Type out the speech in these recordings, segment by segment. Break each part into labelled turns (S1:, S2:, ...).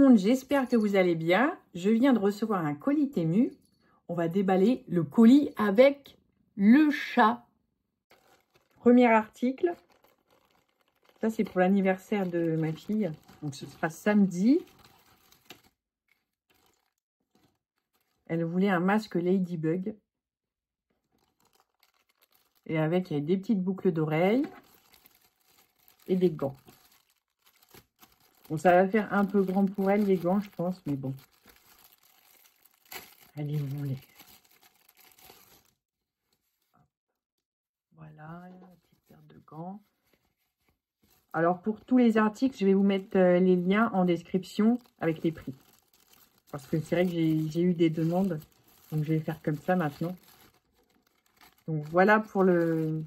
S1: monde, j'espère que vous allez bien. Je viens de recevoir un colis Temu. On va déballer le colis avec le chat. Premier article. Ça, c'est pour l'anniversaire de ma fille. Donc, ce sera samedi. Elle voulait un masque Ladybug. Et avec des petites boucles d'oreilles et des gants. Bon, ça va faire un peu grand pour elle, les gants, je pense, mais bon. Elle les voulait. Voilà, une petite paire de gants. Alors, pour tous les articles, je vais vous mettre les liens en description avec les prix. Parce que c'est vrai que j'ai eu des demandes. Donc, je vais faire comme ça maintenant. Donc, voilà pour le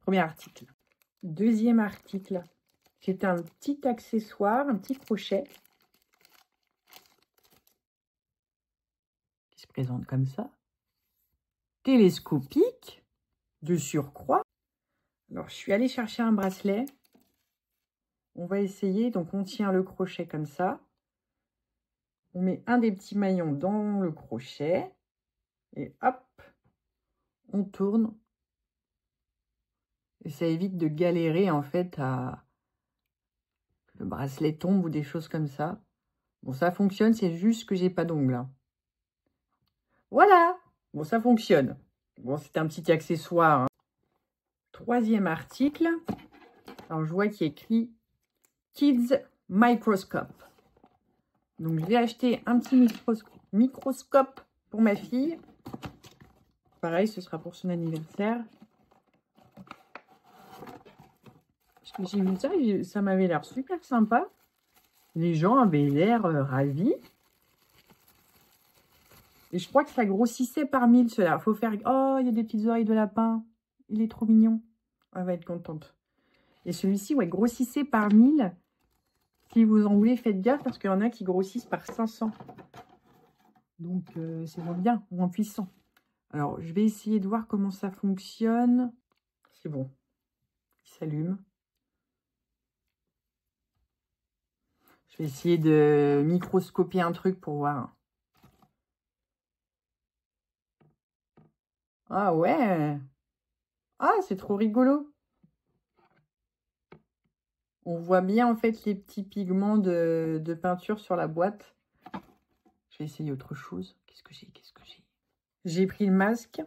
S1: premier article. Deuxième article. C'est un petit accessoire, un petit crochet. Qui se présente comme ça. Télescopique. De surcroît. Alors, je suis allée chercher un bracelet. On va essayer. Donc, on tient le crochet comme ça. On met un des petits maillons dans le crochet. Et hop, on tourne. Et ça évite de galérer, en fait, à... Le bracelet tombe ou des choses comme ça. Bon, ça fonctionne. C'est juste que j'ai pas d'ongles. Voilà. Bon, ça fonctionne. Bon, c'est un petit accessoire. Hein. Troisième article. Alors, je vois qu'il y a écrit Kids Microscope. Donc, je vais acheter un petit microscope pour ma fille. Pareil, ce sera pour son anniversaire. J'ai vu ça, ça m'avait l'air super sympa. Les gens avaient l'air ravis. Et je crois que ça grossissait par 1000, cela. Il faut faire... Oh, il y a des petites oreilles de lapin. Il est trop mignon. Elle va être contente. Et celui-ci, ouais, grossissait par 1000. Si vous en voulez, faites gaffe parce qu'il y en a qui grossissent par 500. Donc, c'est moins bien, moins puissant. Alors, je vais essayer de voir comment ça fonctionne. C'est bon. Il s'allume. Je vais essayer de microscoper un truc pour voir. Ah ouais. Ah, c'est trop rigolo. On voit bien en fait les petits pigments de peinture sur la boîte. Je vais essayer autre chose. Qu'est-ce que j'ai? J'ai pris le masque.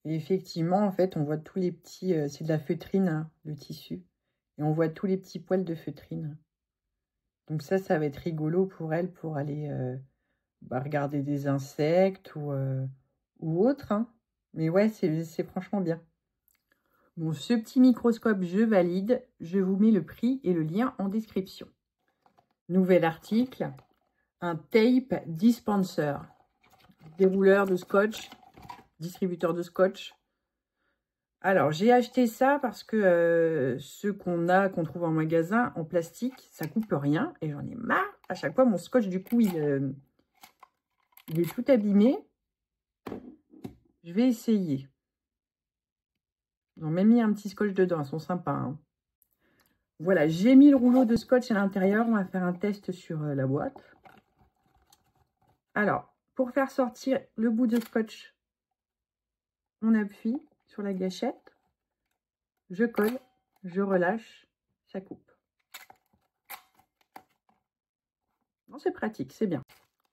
S1: Et effectivement, en fait, on voit tous les petits... c'est de la feutrine, hein, le tissu. Et on voit tous les petits poils de feutrine. Donc ça va être rigolo pour elle, pour aller regarder des insectes ou autre. Hein. Mais ouais, c'est franchement bien. Bon, ce petit microscope, je valide. Je vous mets le prix et le lien en description. Nouvel article. Un tape dispenser. Dérouleur de scotch. Distributeur de scotch. Alors, j'ai acheté ça parce que ceux qu'on trouve en magasin, en plastique, ça coupe rien. Et j'en ai marre. À chaque fois, mon scotch, du coup, il est tout abîmé. Je vais essayer. Ils ont même mis un petit scotch dedans. Ils sont sympas. Hein. Voilà, j'ai mis le rouleau de scotch à l'intérieur. On va faire un test sur la boîte. Alors, pour faire sortir le bout de scotch, on appuie sur la gâchette. Je colle, je relâche, ça coupe. Bon, c'est pratique, c'est bien.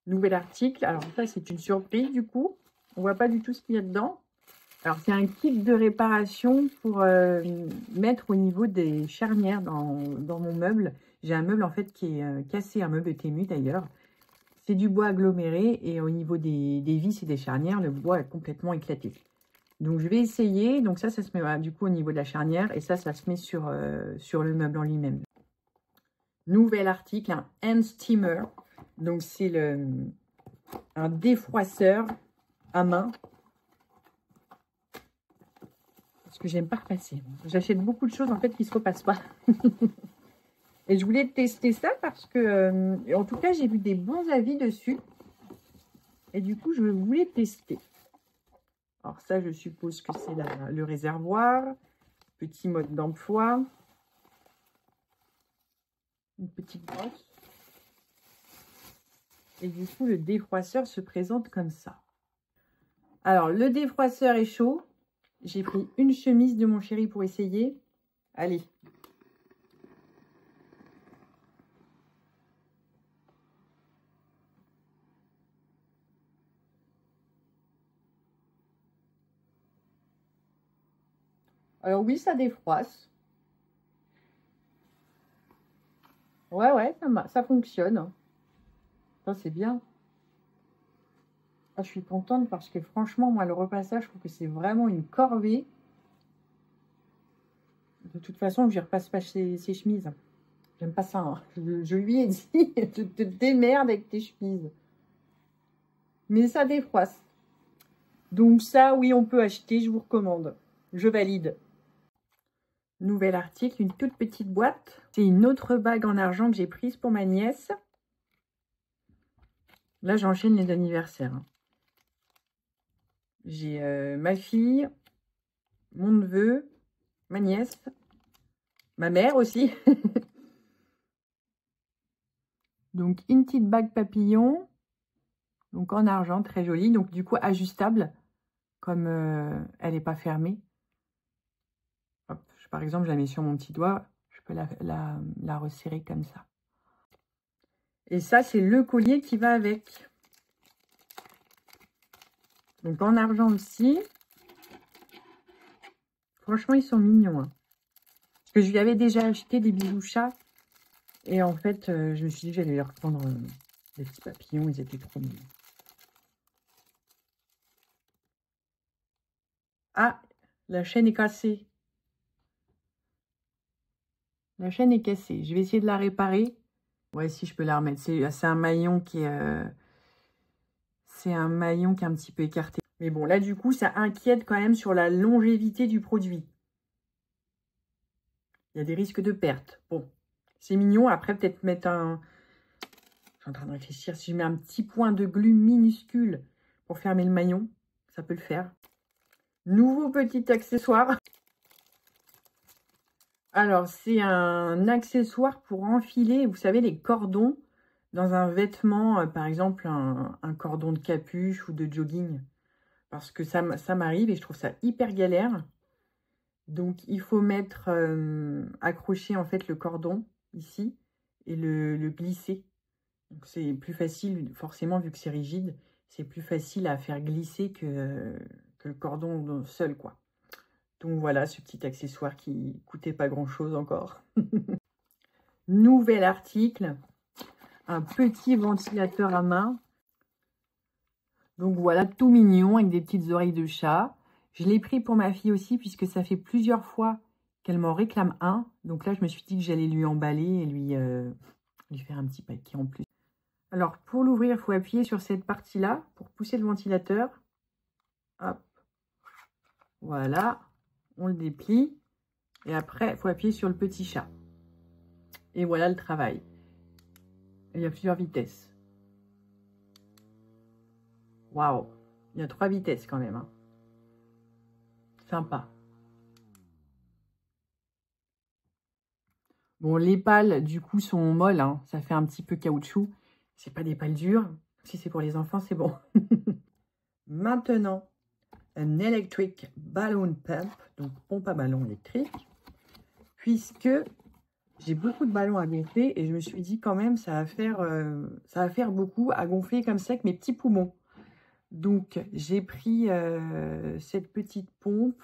S1: Nouvel article. Alors ça, c'est une surprise du coup. On voit pas du tout ce qu'il y a dedans. Alors, c'est un kit de réparation pour mettre au niveau des charnières dans mon meuble. J'ai un meuble, en fait, qui est cassé, un meuble Temu, d'ailleurs. C'est du bois aggloméré et au niveau des vis et des charnières, le bois est complètement éclaté. Donc, je vais essayer. Donc, ça se met du coup au niveau de la charnière et ça se met sur le meuble en lui-même. Nouvel article, un hand steamer. Donc, c'est un défroisseur à main. Parce que j'aime pas repasser. J'achète beaucoup de choses en fait qui se repassent pas. Et je voulais tester ça parce que, en tout cas, j'ai vu des bons avis dessus. Et du coup, je voulais tester. Alors ça, je suppose que c'est le réservoir. Petit mode d'emploi. une petite brosse. Et du coup, le défroisseur se présente comme ça. Alors, le défroisseur est chaud. J'ai pris une chemise de mon chéri pour essayer. Allez. Alors oui, ça défroisse. Ouais, ça fonctionne. Ça, c'est bien. Ah, je suis contente parce que franchement, moi, le repassage, je trouve que c'est vraiment une corvée. De toute façon, je ne repasse pas ses chemises. J'aime pas ça. Hein. Je lui ai dit, tu te démerdes avec tes chemises. Mais ça défroisse. Donc ça, oui, on peut acheter, je vous recommande. Je valide. Nouvel article, une toute petite boîte. C'est une autre bague en argent que j'ai prise pour ma nièce. Là, j'enchaîne les anniversaires. J'ai ma fille, mon neveu, ma nièce, ma mère aussi. Donc, une petite bague papillon. Donc, en argent, très jolie. Donc, du coup, ajustable. Comme elle n'est pas fermée. Hop, par exemple, je la mets sur mon petit doigt. Je peux la resserrer comme ça. Et ça, c'est le collier qui va avec. Donc, en argent aussi. Franchement, ils sont mignons. Hein. Parce que je lui avais déjà acheté des bijoux chats. Et en fait, je me suis dit que j'allais leur prendre des petits papillons. Ils étaient trop mignons. Ah, la chaîne est cassée. La chaîne est cassée. Je vais essayer de la réparer. Ouais, si je peux la remettre. C'est un maillon qui est... c'est un maillon qui est un petit peu écarté. Mais bon, là, du coup, ça inquiète quand même sur la longévité du produit. Il y a des risques de perte. Bon, c'est mignon. Après, peut-être mettre un... Je suis en train de réfléchir. Si je mets un petit point de glu minuscule pour fermer le maillon, ça peut le faire. Nouveau petit accessoire. Alors, c'est un accessoire pour enfiler, vous savez, les cordons dans un vêtement, par exemple, un cordon de capuche ou de jogging. Parce que ça m'arrive et je trouve ça hyper galère. Donc, il faut mettre, accrocher en fait le cordon ici et le glisser. Donc, c'est plus facile, forcément, vu que c'est rigide, c'est plus facile à faire glisser que le cordon seul, quoi. Donc, voilà, ce petit accessoire qui coûtait pas grand-chose encore. Nouvel article, un petit ventilateur à main. Donc, voilà, tout mignon, avec des petites oreilles de chat. Je l'ai pris pour ma fille aussi, puisque ça fait plusieurs fois qu'elle m'en réclame un. Donc là, je me suis dit que j'allais lui emballer et lui faire un petit paquet en plus. Alors, pour l'ouvrir, il faut appuyer sur cette partie-là pour pousser le ventilateur. Hop. Voilà. On le déplie. Et après, il faut appuyer sur le petit chat. Et voilà le travail. Il y a plusieurs vitesses. Waouh. Il y a 3 vitesses quand même. Hein. Sympa. Bon, les pales, du coup, sont molles. Hein. Ça fait un petit peu caoutchouc. C'est pas des pales dures. Si c'est pour les enfants, c'est bon. Maintenant, un electric balloon pump. Donc, pompe à ballon électrique. Puisque j'ai beaucoup de ballons à gonfler. Et je me suis dit, quand même, ça va faire beaucoup à gonfler comme ça avec mes petits poumons. Donc, j'ai pris cette petite pompe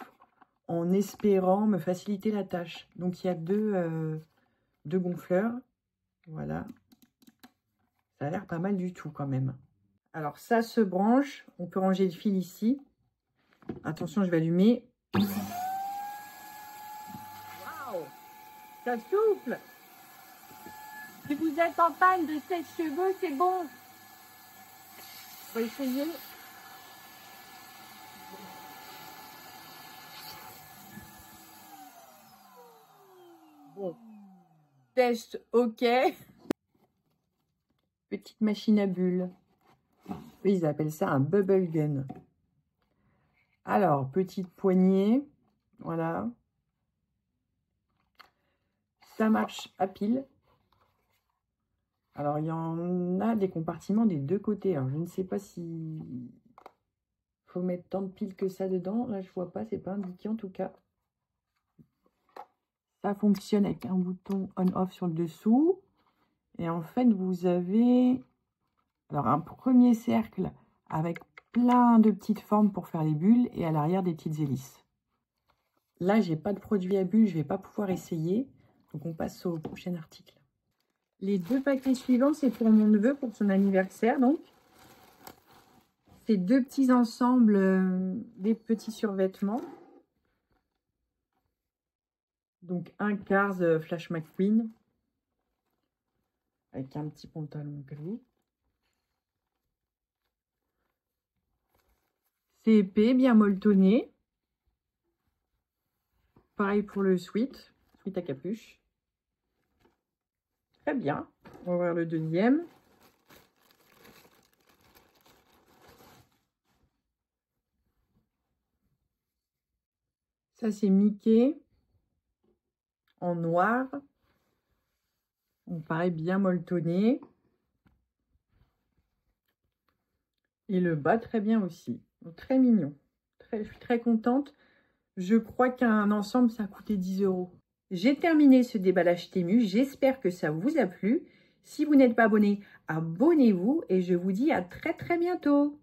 S1: en espérant me faciliter la tâche. Donc, il y a deux gonfleurs. Voilà. Ça a l'air pas mal du tout quand même. Alors, ça se branche. On peut ranger le fil ici. Attention, je vais allumer. Waouh! Ça souffle! Si vous êtes en panne de sèche-cheveux, c'est bon. On va essayer. Bon. Test OK. Petite machine à bulles. Oui, ils appellent ça un bubble gun. Alors, petite poignée. Voilà. Ça marche à pile. Alors, il y en a des compartiments des deux côtés. Alors, je ne sais pas si faut mettre tant de piles que ça dedans. Là, je vois pas, c'est pas indiqué en tout cas. Ça fonctionne avec un bouton on-off sur le dessous. Et en fait, vous avez alors un premier cercle avec plein de petites formes pour faire les bulles et à l'arrière des petites hélices. Là, j'ai pas de produit à bulles, je vais pas pouvoir essayer. Donc, on passe au prochain article. Les 2 paquets suivants, c'est pour mon neveu, pour son anniversaire. Donc, c'est 2 petits ensembles, des petits survêtements. Donc, un Cars Flash McQueen avec un petit pantalon gris. C'est épais, bien molletonné. Pareil pour le sweat à capuche. Très bien. On va voir le deuxième. Ça, c'est Mickey en noir. On paraît bien molletonné. Et le bas, très bien aussi. Donc, très mignon. Je suis très contente. Je crois qu'un ensemble, ça a coûté 10 €. J'ai terminé ce déballage Temu. J'espère que ça vous a plu. Si vous n'êtes pas abonné, abonnez-vous et je vous dis à très bientôt.